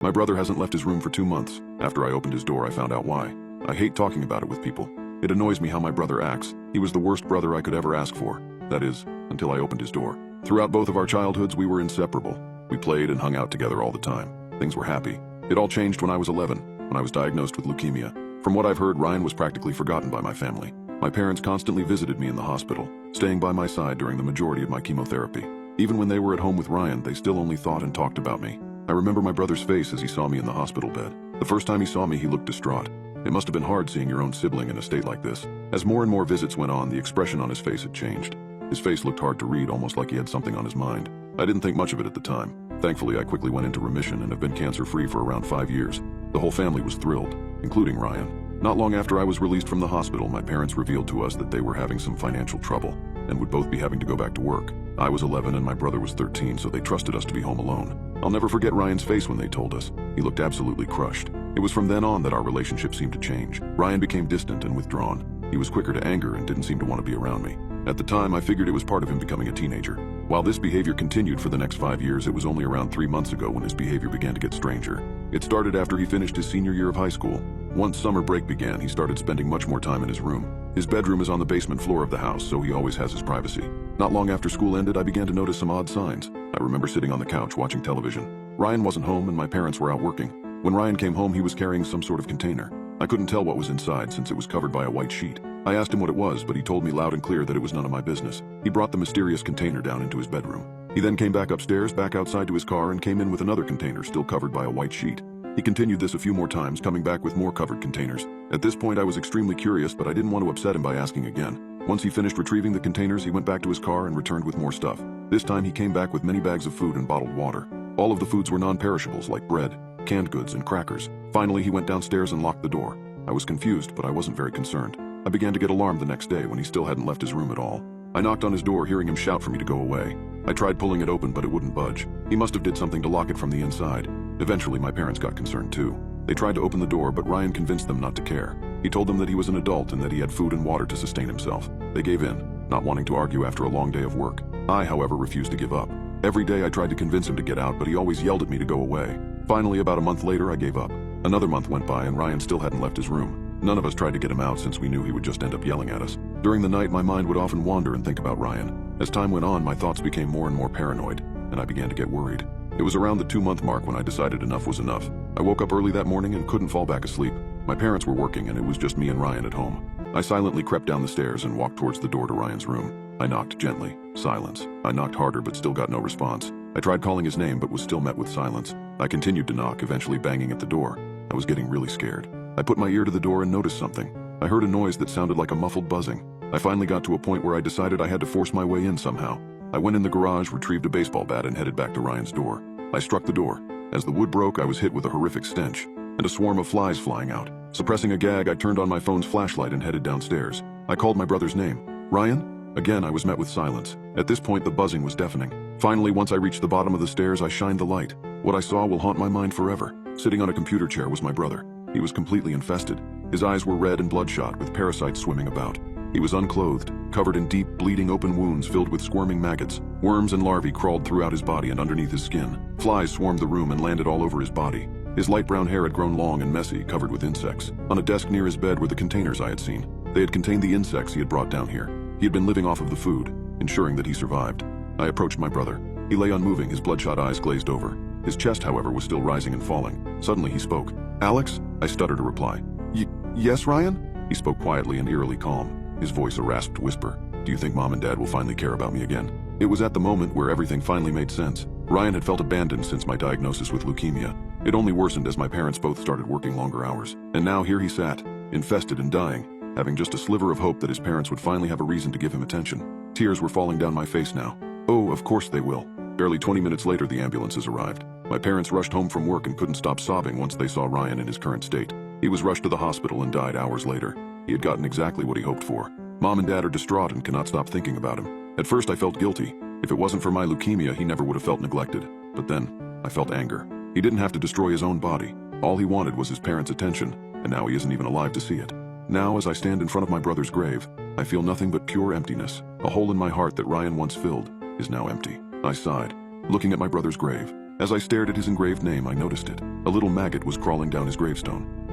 My brother hasn't left his room for 2 months. After I opened his door, I found out why. I hate talking about it with people. It annoys me how my brother acts. He was the worst brother I could ever ask for. That is, until I opened his door. Throughout both of our childhoods, we were inseparable. We played and hung out together all the time. Things were happy. It all changed when I was 11, when I was diagnosed with leukemia. From what I've heard, Ryan was practically forgotten by my family. My parents constantly visited me in the hospital, staying by my side during the majority of my chemotherapy. Even when they were at home with Ryan, they still only thought and talked about me. I remember my brother's face as he saw me in the hospital bed. The first time he saw me, he looked distraught. It must have been hard seeing your own sibling in a state like this. As more and more visits went on, the expression on his face had changed. His face looked hard to read, almost like he had something on his mind. I didn't think much of it at the time. Thankfully, I quickly went into remission and have been cancer-free for around 5 years. The whole family was thrilled, including Ryan. Not long after I was released from the hospital, my parents revealed to us that they were having some financial trouble and would both be having to go back to work. I was 11 and my brother was 13, so they trusted us to be home alone. I'll never forget Ryan's face when they told us. He looked absolutely crushed. It was from then on that our relationship seemed to change. Ryan became distant and withdrawn. He was quicker to anger and didn't seem to want to be around me. At the time, I figured it was part of him becoming a teenager. While this behavior continued for the next 5 years, it was only around 3 months ago when his behavior began to get stranger. It started after he finished his senior year of high school. Once summer break began, he started spending much more time in his room. His bedroom is on the basement floor of the house, so he always has his privacy. Not long after school ended, I began to notice some odd signs. I remember sitting on the couch watching television. Ryan wasn't home and my parents were out working. When Ryan came home, he was carrying some sort of container. I couldn't tell what was inside since it was covered by a white sheet. I asked him what it was, but he told me loud and clear that it was none of my business. He brought the mysterious container down into his bedroom. He then came back upstairs, back outside to his car, and came in with another container still covered by a white sheet. He continued this a few more times, coming back with more covered containers. At this point, I was extremely curious, but I didn't want to upset him by asking again. Once he finished retrieving the containers, he went back to his car and returned with more stuff. This time, he came back with many bags of food and bottled water. All of the foods were non-perishables, like bread, canned goods, and crackers. Finally, he went downstairs and locked the door. I was confused, but I wasn't very concerned. I began to get alarmed the next day when he still hadn't left his room at all. I knocked on his door, hearing him shout for me to go away. I tried pulling it open, but it wouldn't budge. He must have did something to lock it from the inside. Eventually, my parents got concerned too. They tried to open the door, but Ryan convinced them not to care. He told them that he was an adult and that he had food and water to sustain himself. They gave in, not wanting to argue after a long day of work. I, however, refused to give up. Every day I tried to convince him to get out, but he always yelled at me to go away. Finally, about a month later, I gave up. Another month went by and Ryan still hadn't left his room. None of us tried to get him out since we knew he would just end up yelling at us. During the night, my mind would often wander and think about Ryan. As time went on, my thoughts became more and more paranoid, and I began to get worried. It was around the 2-month mark when I decided enough was enough. I woke up early that morning and couldn't fall back asleep. My parents were working and it was just me and Ryan at home. I silently crept down the stairs and walked towards the door to Ryan's room. I knocked gently. Silence. I knocked harder but still got no response. I tried calling his name but was still met with silence. I continued to knock, eventually banging at the door. I was getting really scared. I put my ear to the door and noticed something. I heard a noise that sounded like a muffled buzzing. I finally got to a point where I decided I had to force my way in somehow. I went in the garage, retrieved a baseball bat, and headed back to Ryan's door. I struck the door. As the wood broke, I was hit with a horrific stench, and a swarm of flies flying out. Suppressing a gag, I turned on my phone's flashlight and headed downstairs. I called my brother's name. Ryan? Again, I was met with silence. At this point, the buzzing was deafening. Finally, once I reached the bottom of the stairs, I shined the light. What I saw will haunt my mind forever. Sitting on a computer chair was my brother. He was completely infested. His eyes were red and bloodshot, with parasites swimming about. He was unclothed, covered in deep, bleeding open wounds filled with squirming maggots. Worms and larvae crawled throughout his body and underneath his skin. Flies swarmed the room and landed all over his body. His light brown hair had grown long and messy, covered with insects. On a desk near his bed were the containers I had seen. They had contained the insects he had brought down here. He had been living off of the food, ensuring that he survived. I approached my brother. He lay unmoving, his bloodshot eyes glazed over. His chest, however, was still rising and falling. Suddenly he spoke. "Alex?" I stuttered a reply. Yes, Ryan?" He spoke quietly and eerily calm, his voice a rasped whisper. "Do you think Mom and Dad will finally care about me again?" It was at the moment where everything finally made sense. Ryan had felt abandoned since my diagnosis with leukemia. It only worsened as my parents both started working longer hours. And now here he sat, infested and dying, having just a sliver of hope that his parents would finally have a reason to give him attention. Tears were falling down my face now. Oh, of course they will. Barely 20 minutes later, the ambulances arrived. My parents rushed home from work and couldn't stop sobbing once they saw Ryan in his current state. He was rushed to the hospital and died hours later. He had gotten exactly what he hoped for. Mom and Dad are distraught and cannot stop thinking about him. At first I felt guilty. If it wasn't for my leukemia, he never would have felt neglected. But then, I felt anger. He didn't have to destroy his own body. All he wanted was his parents' attention, and now he isn't even alive to see it. Now, as I stand in front of my brother's grave, I feel nothing but pure emptiness. A hole in my heart that Ryan once filled is now empty. I sighed, looking at my brother's grave. As I stared at his engraved name, I noticed it. A little maggot was crawling down his gravestone.